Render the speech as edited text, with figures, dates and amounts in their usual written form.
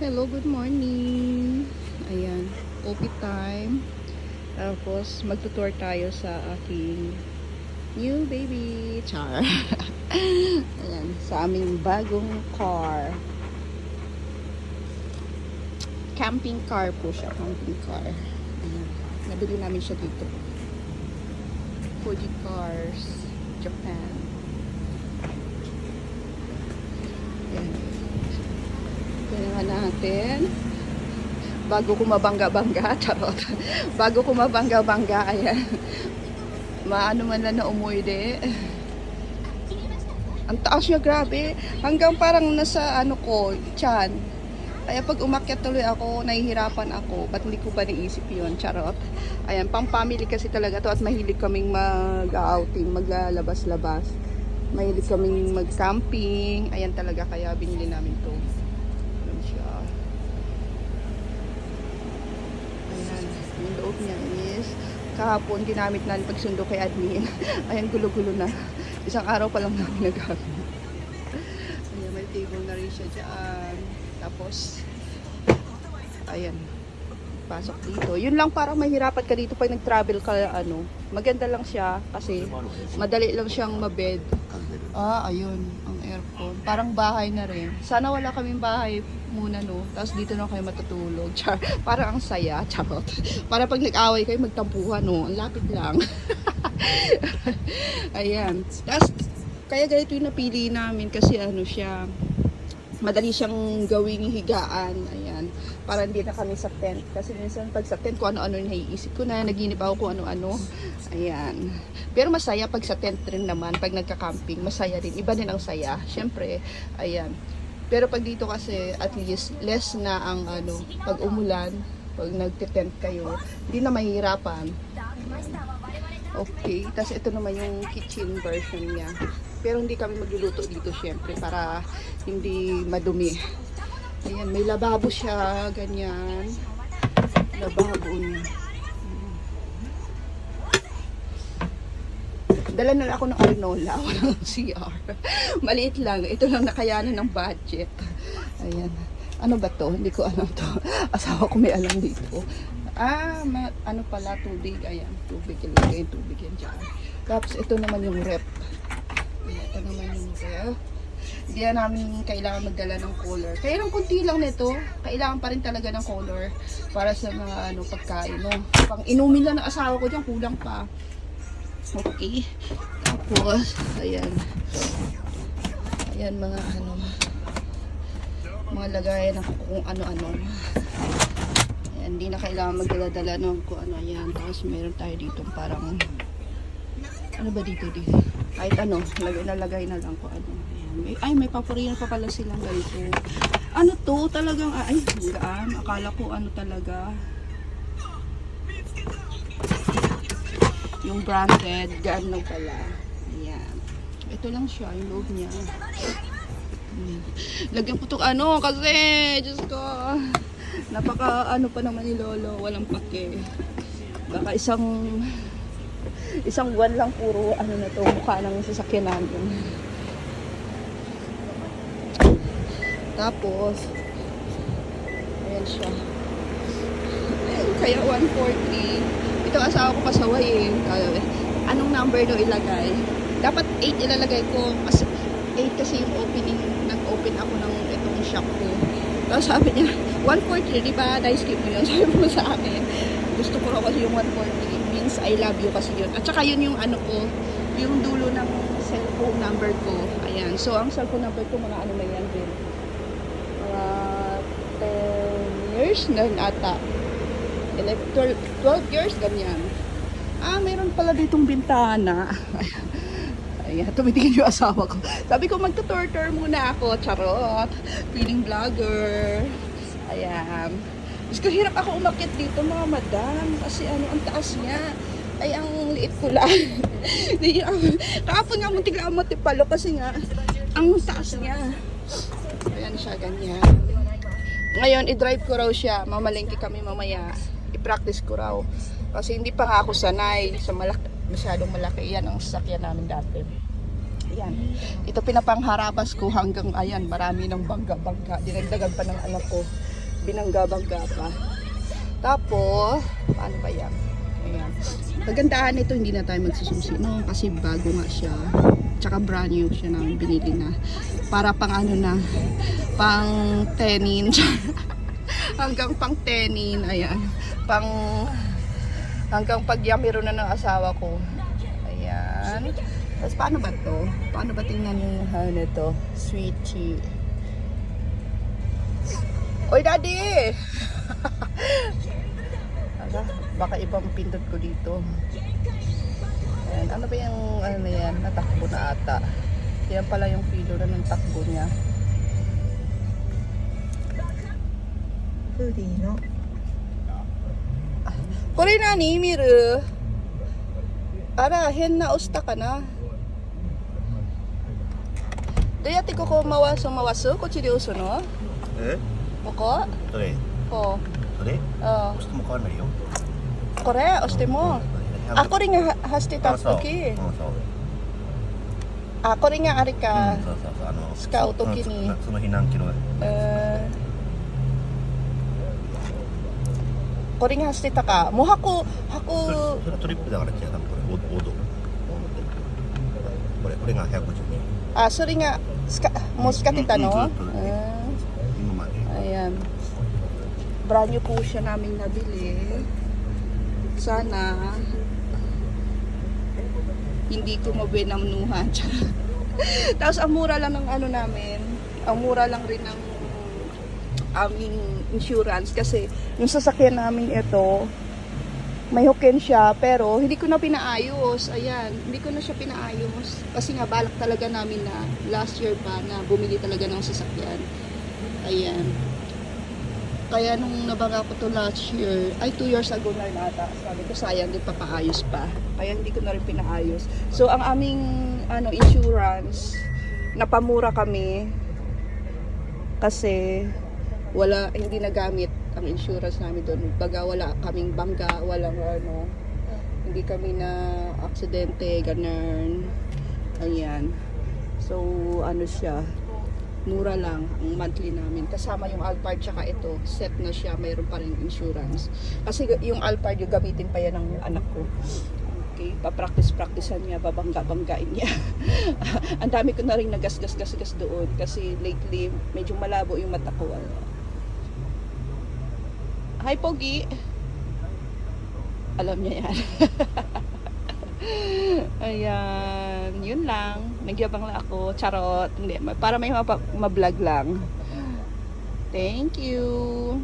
Hello, good morning. Ayan, coffee time. Tapos, magtutour tayo sa aking new baby. Char. Ayan, sa aming bagong car. Camping car po siya, camping car. Ayan, nabili namin siya dito. Fuji Cars, Japan. Ayan. Tingnan natin. Bago ko mabangga-bangga, charot. Bago ko mabangga-bangga, ayan. Maano man lang na umuwi. Ang taas niya, grabe. Hanggang parang nasa ano ko, tiyan. Kaya pag umakyat tuloy ako, nahihirapan ako. Ba't hindi ko ba naisip yun, charot. Ayan, pang family kasi talaga to at mahilig kaming mag-outing, maglalabas-labas. Mahilig kaming mag-camping. Ayan talaga, kaya binili namin to. Yung loob niya is kahapon ginamit namin pagsundo kay admin. Ayan, gulo-gulo na. Isang araw pa lang namin nagamit. Ayan, may table na rin siya dyan. Tapos, ayan, pasok dito. Yun lang, parang mahirapan ka dito pag nag-travel ka, ano. Maganda lang siya kasi madali lang siyang mabed. Ayun, ang aircon. Parang bahay na rin. Sana wala kaming bahay muna, no? Tapos dito na kayo matutulog. Char. Parang ang saya. Charot. Para pag nag-away kayo, magtampuhan, no? Ang lapit lang. Ayan. Tapos, kaya ganito yung napili namin kasi ano siya, madali siyang gawing higaan. Ayan. Para hindi na kami sa tent. Kasi minsan pag sa tent, kung ano-ano yung naiisip ko na, naginip ako kung ano-ano. Ayan. Pero masaya pag sa tent rin naman, pag nagka-camping, masaya din. Iba din ang saya. Siyempre, ayan. Pero pag dito kasi, at least, less na ang ano, pag umulan, pag nagte-tent kayo, hindi na mahirapan. Okay. Tapos ito naman yung kitchen version niya. Pero hindi kami magluluto dito, syempre, para hindi madumi. Ayan, may lababo siya, ganyan. Lababo niya. Dala na ako ng Arinola, walang CR. Maliit lang, ito lang nakayanan ng budget. Ayan. Ano ba to? Hindi ko alam to. Asawa ko may alam dito. Ano pala, tubig. Ayan, tubig. Ilagay yung tubig yan dyan. Tapos ito naman yung rep. Ito naman yung rep. Hindi na namin kailangan magdala ng color. Kaya lang kunti lang nito. Kailangan pa rin talaga ng color para sa mga ano, pagkain. No? Pang inumin lang ng asawa ko dyan, kulang pa. Okay. Tapos, ayan. Ayan mga ano. Mga lagayan ng kung ano-ano. Ayan, hindi na kailangan magdala-dala ng kung ano yan. Tapos meron tayo dito parang ano ba dito? Kahit ano, lagay na lang kung ano. Ayan. May papurihan pa pala silang ganito. Ano to? Talagang, gaan. Akala ko ano talaga. Yung branded, gano pala. Ayan. Ito lang siya, yung loob niya. Lagyan ko itong ano, kasi, Diyos ko, napaka ano pa naman ni Lolo, walang pake. Baka isang buwan lang puro ano na to, mukha ng sasakyan namin. Tapos, ayan siya. Kaya 143. Ito asawa ko pasaway anong number do ilagay? Dapat 8 ilalagay ko kasi 8 kasi yung opening, nag-open ako ng itong shop ko. Tapos sabi niya 143, di ba? Nice mo yun. Sabi mo sa akin, gusto ko raw kasi yung 143 means I love you kasi yun. At saka yun yung ano ko, yung dulo ng cellphone number ko. Ayan. So ang cellphone number ko mga ano na yan din. 10 years na ata. 12 years, ganyan. Meron pala ditong bintana. Ayan, tumitingin yung asawa ko. Sabi ko, magtutor-tour muna ako. Charot. Feeling vlogger. Ayan. Mas hirap ako umakyat dito, mga madam. Kasi ano, ang taas niya. Ay, ang liit ko lang. Kahapon nga muntik lang matipalo kasi nga, ang taas niya. Ayan siya, ganyan. Ngayon, i-drive ko raw siya. Mamalengke kami mamaya. I-practice ko raw. Kasi hindi pa nga ako sanay sa masyadong malaki. Yan ang sasakyan namin dati. Ayan. Ito pinapangharabas ko hanggang, ayan, marami ng bangga-bangga. Dinagdagan pa ng anak ko. binangga-bangga pa. Tapos, paano ba yan? Ayan. Kagandahan nito, hindi na tayo magsususi, no? Kasi bago nga siya. Tsaka brand new siya namin binili na. Para pang ano na, pang tenin. Hanggang pang tenin, ayan. Hanggang pagyamiro na ng asawa ko. Ayan. Tapos paano ba to? Paano ba tingnan yung nito? Sweet tea. Oy, Daddy! Baka ibang pindot ko dito. Ayan, ano ba yung ano na yan? Natakbo na ata. Yan pala yung pilo na ng takbo niya. Purino. Kore nani, Miru? Ara, hen na usta ka na. Dayati ko mawaso mawaso ko chiri uso no? え Oko? どれ Ko. どれ Oh. 押しても変わんないよ Kore, oste mo. Ako rin nga haste あそう takoki. うんそう Ako rin nga ari う ka. んそうそうそうスカウト機にその日何キロ Ko rin nga haste ta ka. Mo hako それはトリップだから違う多分これオードこれが150 so rin nga mo skatita no?今まで Ayan. Brand new po siya namin nabili. Sana hindi ko mabenamnuhan. Tapos ang mura lang ng ano namin, ang mura lang rin ng aming insurance kasi yung sasakyan namin ito may hoken siya pero hindi ko na pinaayos. Ayan, hindi ko na siya pinaayos kasi nga balak talaga namin na last year pa na bumili talaga ng sasakyan. Ayan. Kaya nung nabanga ko to last year, ay 2 years ago na rin ata, sabi ko sayang din papaayos pa. Kaya hindi ko na rin pinaayos. So ang aming insurance, napamura kami kasi hindi nagamit ang insurance namin doon. Baga wala kaming bangga, walang hindi kami na aksidente, ganun. Ayan. So siya, mura lang ang monthly namin. Kasama yung Alphard tsaka ito, set na siya, mayroon pa rin insurance. Kasi yung Alphard, yung gamitin pa yan ng anak ko. Okay, papractice-practicean niya, babangga-banggain niya. Ang dami ko na rin nagasgas-gasgas doon kasi lately, medyo malabo yung mata ko. Hi, Pogi! Alam niya yan. Ayan, yun lang. Nagyabang lang ako. Charot. Hindi, para may ma-vlog lang. Thank you.